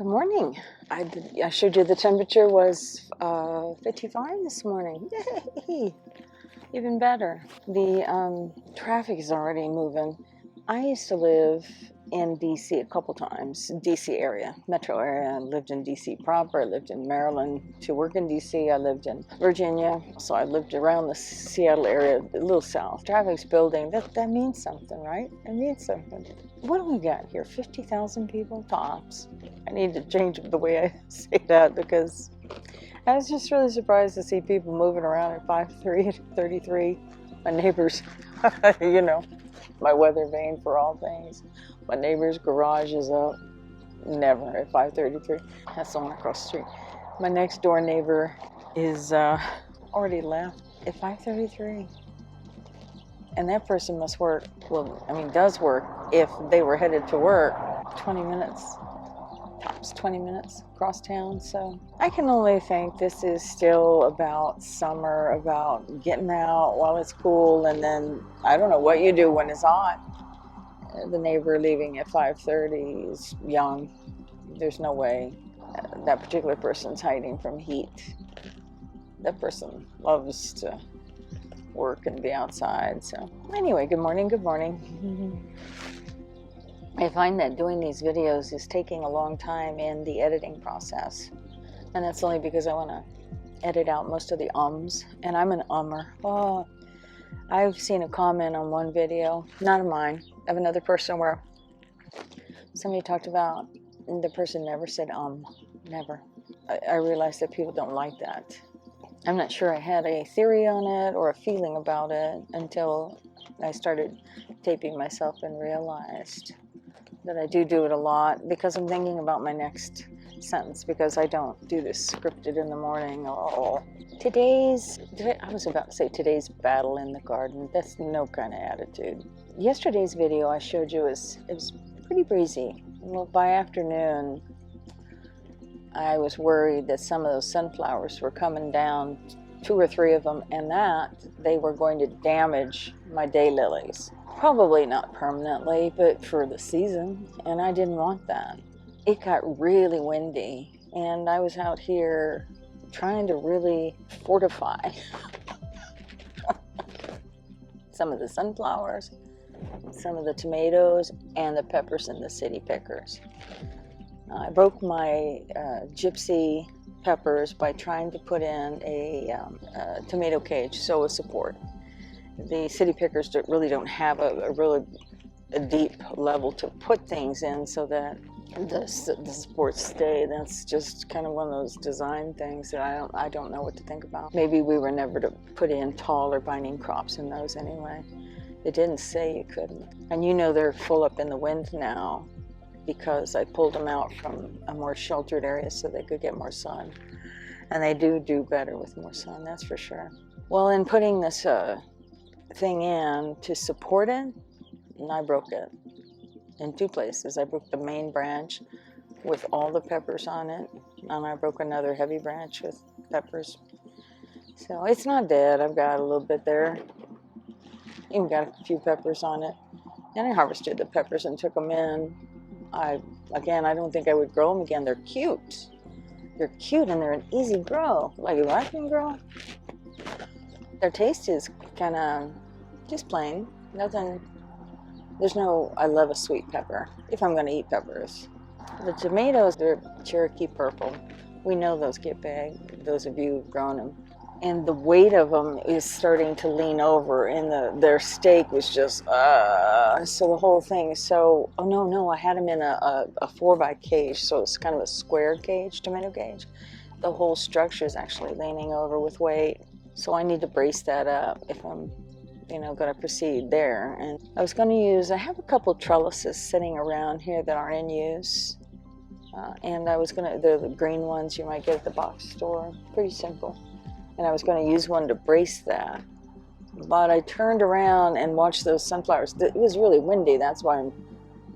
morning. I showed you the temperature was 55 this morning. Yay! Even better. The traffic is already moving. I used to live in DC a couple times, DC area, metro area. I lived in DC proper, I lived in Maryland to work in DC, I lived in Virginia, so I lived around the Seattle area, a little south. Traffic's building, that means something, right? It means something. What do we got here, 50,000 people tops? I need to change the way I say that because I was just really surprised to see people moving around at 5:33. My neighbors, you know, my weather vane for all things. My neighbor's garage is up, never at 5:33. That's the one across the street. My next door neighbor is already left at 5:33. And that person must work, well, I mean, does work if they were headed to work 20 minutes, tops 20 minutes across town. So I can only think this is still about summer, about getting out while it's cool, and then I don't know what you do when it's hot. The neighbor leaving at 5:30 is young. There's no way that particular person's hiding from heat. That person loves to work and be outside. So anyway, good morning, good morning. I find that doing these videos is taking a long time in the editing process. And that's only because I want to edit out most of the ums. And I'm an ummer. Oh, I've seen a comment on one video, not of mine, of another person where somebody talked about, and the person never said never. I realized that people don't like that. I'm not sure I had a theory on it or a feeling about it until I started taping myself and realized that I do it a lot because I'm thinking about my next sentence, because I don't do this scripted in the morning. Oh, I was about to say today's battle in the garden. That's no kind of attitude. Yesterday's video I showed you it was pretty breezy. Well, by afternoon, I was worried that some of those sunflowers were coming down, 2 or 3 of them, and that they were going to damage my daylilies. Probably not permanently, but for the season, and I didn't want that. It got really windy, and I was out here trying to really fortify some of the sunflowers, some of the tomatoes, and the peppers and the city pickers. I broke my gypsy peppers by trying to put in a tomato cage, so a support. The city pickers really don't have a deep level to put things in so that the supports stay. That's just kind of one of those design things that I don't know what to think about. Maybe we were never to put in tall or binding crops in those anyway. It didn't say you couldn't. And you know they're full up in the wind now because I pulled them out from a more sheltered area so they could get more sun. And they do better with more sun, that's for sure. Well, in putting this thing in to support it, and I broke it in 2 places. I broke the main branch with all the peppers on it, and I broke another heavy branch with peppers. So it's not dead. I've got a little bit there. Even got a few peppers on it. And I harvested the peppers and took them in. I don't think I would grow them again. They're cute. They're cute and they're an easy grow. Like a Latin grow. Their taste is kind of just plain. Nothing. There's no, I love a sweet pepper, if I'm going to eat peppers. The tomatoes, they're Cherokee purple. We know those get big, those of you who've grown them. And the weight of them is starting to lean over, and their steak was just, so the whole thing is so, oh no, I had them in a 4x cage, so it's kind of a square cage, tomato cage. The whole structure is actually leaning over with weight, so I need to brace that up if I'm going to proceed there. And I was going to use, I have a couple trellises sitting around here that aren't in use. And I was going to, they're the green ones you might get at the box store, pretty simple. And I was going to use one to brace that. But I turned around and watched those sunflowers. It was really windy, that's why I'm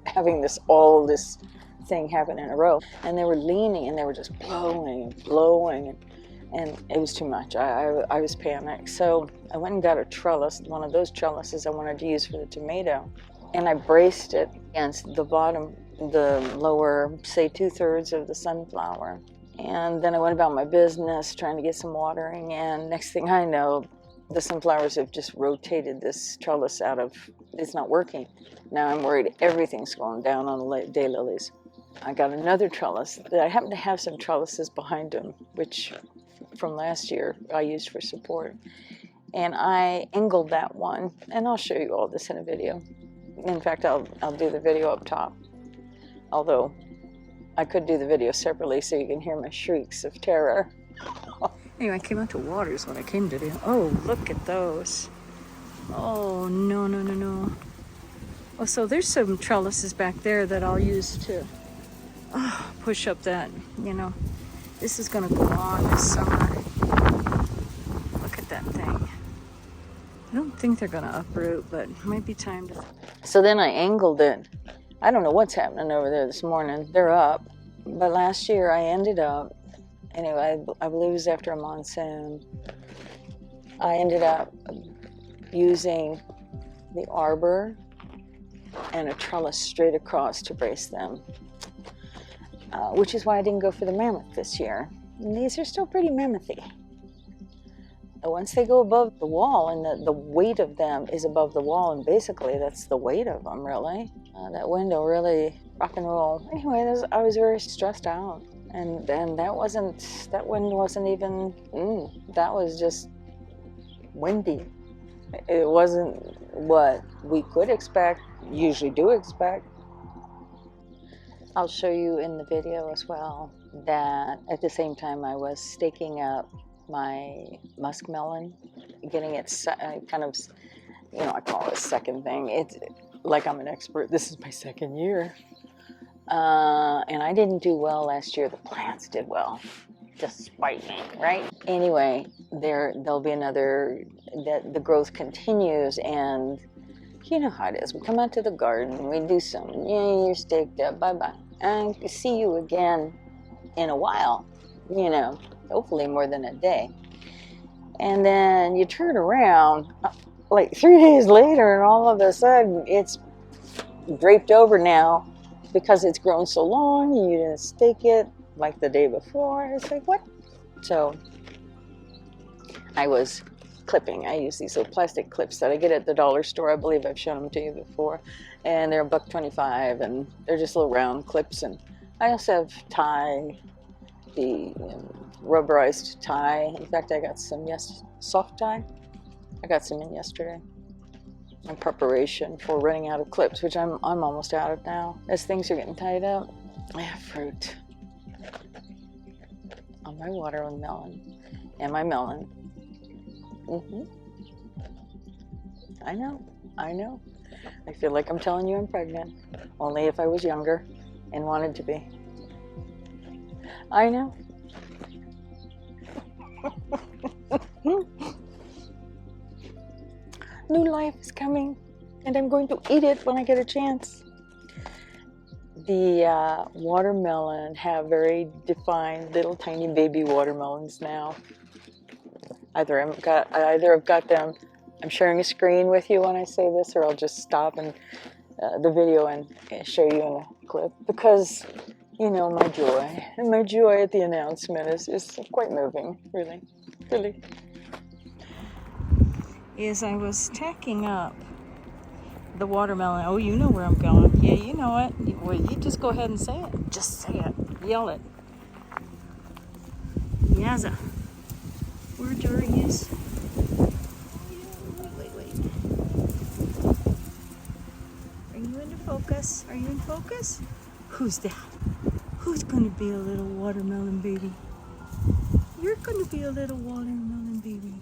having all this thing happen in a row. And they were leaning and they were just blowing and blowing. And it was too much. I was panicked. So I went and got a trellis, one of those trellises I wanted to use for the tomato. And I braced it against the bottom the lower, say 2/3 of the sunflower. And then I went about my business trying to get some watering, and next thing I know, the sunflowers have just rotated this trellis out of, it's not working. Now I'm worried everything's going down on the daylilies. I got another trellis. I happen to have some trellises behind them, which from last year I used for support. And I angled that one, and I'll show you all this in a video. In fact, I'll do the video up top. Although I could do the video separately so you can hear my shrieks of terror. Anyway, I came out to water is what I came to do. Oh, look at those. Oh, no, no, no, no. Oh, so there's some trellises back there that I'll use to push up that, you know. This is going to go on this summer. Look at that thing. I don't think they're going to uproot, but it might be time to... So then I angled it. I don't know what's happening over there this morning. They're up. But last year I ended up, anyway, I believe it was after a monsoon, I ended up using the arbor and a trellis straight across to brace them, which is why I didn't go for the mammoth this year. And these are still pretty mammothy. Once they go above the wall, and the weight of them is above the wall, and basically that's the weight of them, really. That window really rock and roll. Anyway, I was very stressed out, and that wind wasn't even, that was just windy. It wasn't what we could expect, usually do expect. I'll show you in the video as well that at the same time I was staking up my musk melon, getting it kind of, you know, I call it a second thing. It's like I'm an expert. This is my second year. And I didn't do well last year. The plants did well, despite me, right? Anyway, there'll be another, that the growth continues, and you know how it is. We come out to the garden, we do some, yeah, you're staked up, bye-bye. And see you again in a while, you know, hopefully more than a day. And then you turn around like 3 days later, and all of a sudden it's draped over now because it's grown so long. You didn't stake it like the day before. It's like, what? So I was clipping. I use these little plastic clips that I get at the dollar store. I believe I've shown them to you before. And they're $1.25, and they're just little round clips. And I also have tie, the rubberized tie. In fact, I got some soft tie. I got some in yesterday in preparation for running out of clips, which I'm almost out of now. As things are getting tied up, I have fruit on my watermelon and my melon. I know. I feel like I'm telling you I'm pregnant, only if I was younger and wanted to be. I know. New life is coming, and I'm going to eat it when I get a chance. The watermelon have very defined little tiny baby watermelons now. Either I've got them. I'm sharing a screen with you when I say this, or I'll just stop and the video and show you in a clip, because you know my joy at the announcement is quite moving, really. Is I was tacking up the watermelon. Oh, you know where I'm going. Yeah, you know it. Well, you just go ahead and say it. Just say it. Yell it. Yaza. Where Durius? Wait. Are you into focus? Are you in focus? Who's that? Who's going to be a little watermelon baby? You're going to be a little watermelon baby.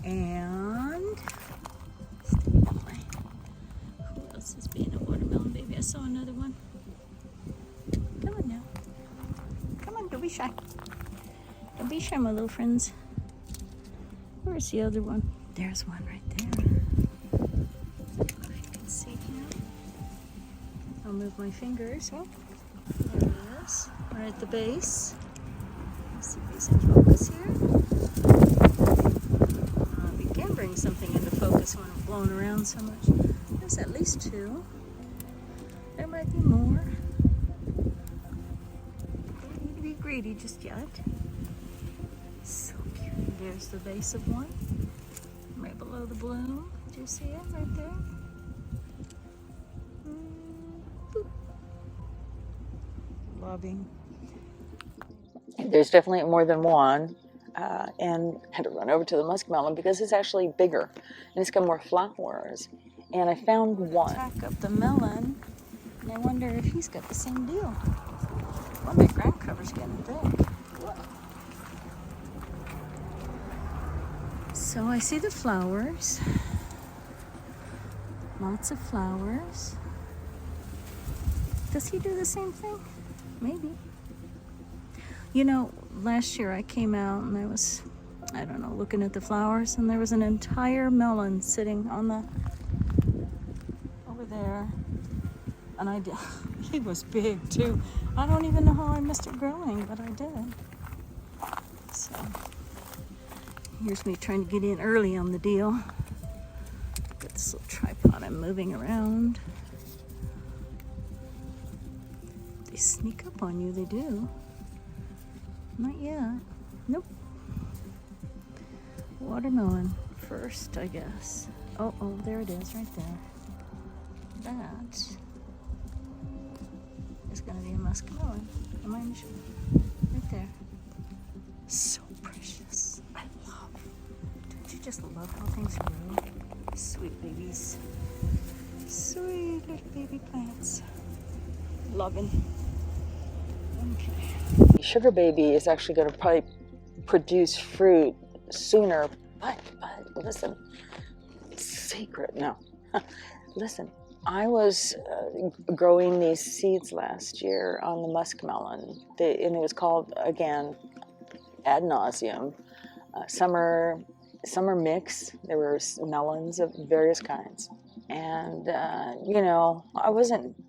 And who else is being a watermelon baby? I saw another one. Come on now. Come on, don't be shy. Don't be shy, my little friends. Where's the other one? There's one right there. I don't know if you can see him. I'll move my fingers. Oh, there he is. Right at the base. Let's see if he's in focus here. We can bring something into focus when I'm blowing around so much. There's at least two. There might be more. Don't need to be greedy just yet. So cute. There's the base of one. Right below the bloom. Do you see it right there? Boop. Loving. There's definitely more than one. And I had to run over to the muskmelon because it's actually bigger and it's got more flowers. And I found one. Attack up the melon, and I wonder if he's got the same deal. Well, my ground cover's getting thick. Whoa. So I see the flowers. Lots of flowers. Does he do the same thing? Maybe. You know, last year I came out and I was, I don't know, looking at the flowers, and there was an entire melon sitting on the, over there. And I did, he was big too. I don't even know how I missed it growing, but I did. So, here's me trying to get in early on the deal. Got this little tripod I'm moving around. They sneak up on you, they do. Not yet. Nope. Watermelon first, I guess. Oh, there it is, right there. That is going to be a muskmelon. Am I sure? Right there. So precious. I love. Don't you just love how things grow? Sweet babies. Sweet little baby plants. Loving. Okay. Sugar baby is actually going to probably produce fruit sooner, but listen, secret, no. Listen, I was growing these seeds last year on the muskmelon, and it was called, again, ad nauseum, summer mix. There were melons of various kinds. And, you know, I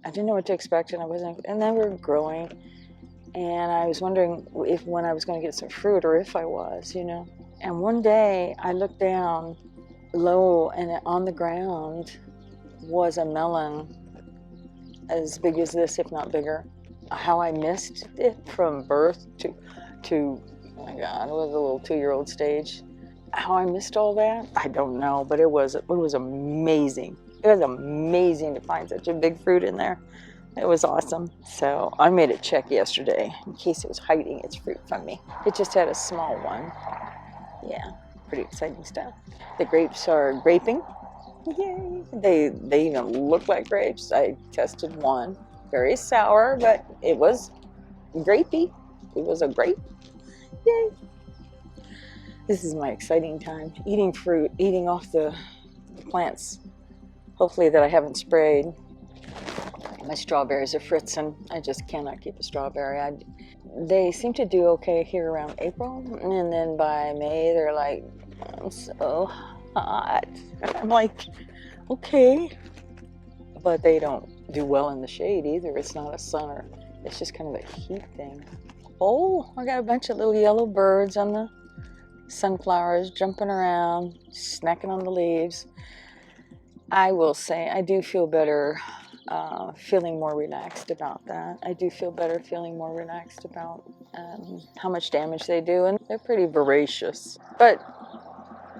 didn't know what to expect, and they were growing. And I was wondering when I was going to get some fruit, or if I was, you know. And one day I looked down low, and on the ground was a melon as big as this, if not bigger. How I missed it from birth to oh my God, it was a little 2-year-old stage. How I missed all that, I don't know, but it was amazing. It was amazing to find such a big fruit in there. It was awesome. So I made a check yesterday in case it was hiding its fruit from me. It just had a small one. Yeah, pretty exciting stuff. The grapes are graping. Yay! They even look like grapes. I tested one. Very sour, but it was grapey. It was a grape. Yay! This is my exciting time. Eating fruit, eating off the plants. Hopefully that I haven't sprayed. My strawberries are fritzing. I just cannot keep a strawberry. They seem to do okay here around April, and then by May they're like, I'm so hot. I'm like, okay. But they don't do well in the shade either. It's not a sun, it's just kind of a heat thing. Oh, I got a bunch of little yellow birds on the sunflowers jumping around, snacking on the leaves. I will say I do feel better. Feeling more relaxed about that. I do feel better feeling more relaxed about how much damage they do, and they're pretty voracious. But,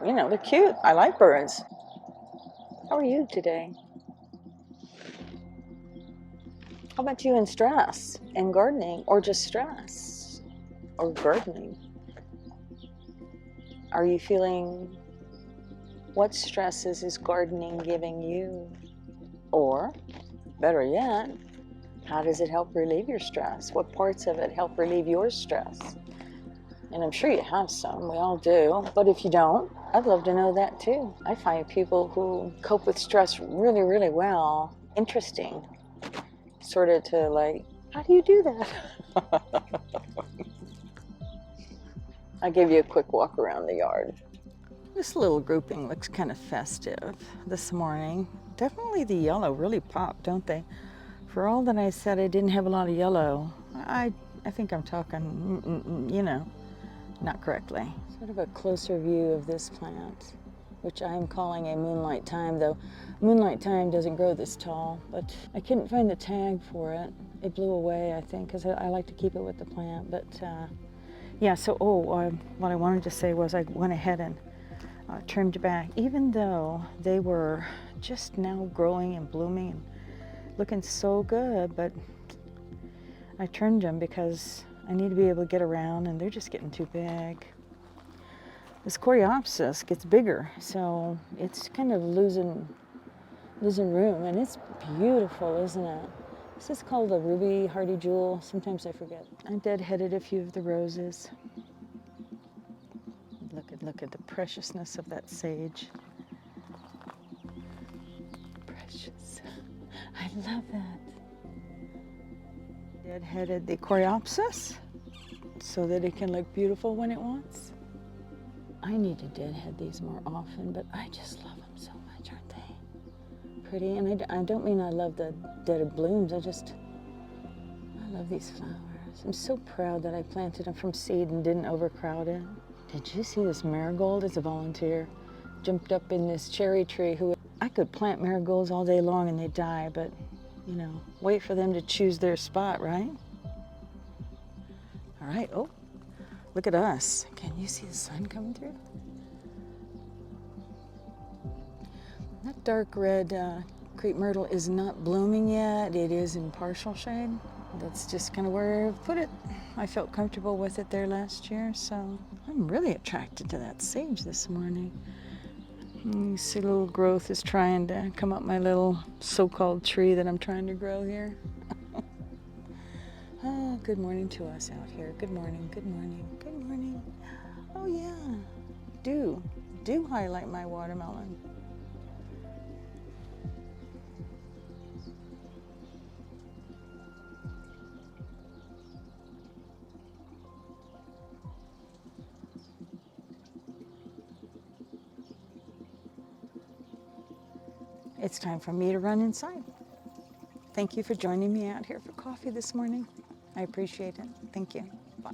you know, they're cute. I like birds. How are you today? How about you in stress and gardening, or just stress or gardening? Are you feeling, what stresses is gardening giving you? Or, better yet, how does it help relieve your stress? What parts of it help relieve your stress? And I'm sure you have some, we all do. But if you don't, I'd love to know that too. I find people who cope with stress really, really well interesting. Sort of to like, how do you do that? I gave you a quick walk around the yard. This little grouping looks kind of festive this morning. Definitely the yellow really popped, don't they? For all that I said I didn't have a lot of yellow, I think I'm talking, you know, not correctly. Sort of a closer view of this plant. which I am calling a moonlight thyme, though moonlight thyme doesn't grow this tall, but I couldn't find the tag for it. It blew away, I think, because I like to keep it with the plant. But yeah, so what I wanted to say was I went ahead and trimmed back, even though they were just now growing and blooming and looking so good, but I trimmed them because I need to be able to get around, and they're just getting too big. This coreopsis gets bigger, so it's kind of losing room, and it's beautiful, isn't it? This is called a ruby hardy jewel. Sometimes I forget. I deadheaded a few of the roses. Look at the preciousness of that sage. Precious. I love that. Deadheaded the coreopsis so that it can look beautiful when it wants. I need to deadhead these more often, but I just love them so much, aren't they? Pretty, and I don't mean I love the dead blooms, I love these flowers. I'm so proud that I planted them from seed and didn't overcrowd it. Did you see this marigold? It's a volunteer. Jumped up in this cherry tree. I could plant marigolds all day long and they die, but you know, wait for them to choose their spot, right? All right, oh, look at us. Can you see the sun coming through? That dark red crepe myrtle is not blooming yet. It is in partial shade. That's just kind of where I've put it. I felt comfortable with it there last year, so I'm really attracted to that sage this morning. You see, little growth is trying to come up my little so-called tree that I'm trying to grow here. Oh, good morning to us out here. Good morning, good morning, good morning. Oh yeah, do highlight my watermelon. It's time for me to run inside. Thank you for joining me out here for coffee this morning. I appreciate it. Thank you. Bye.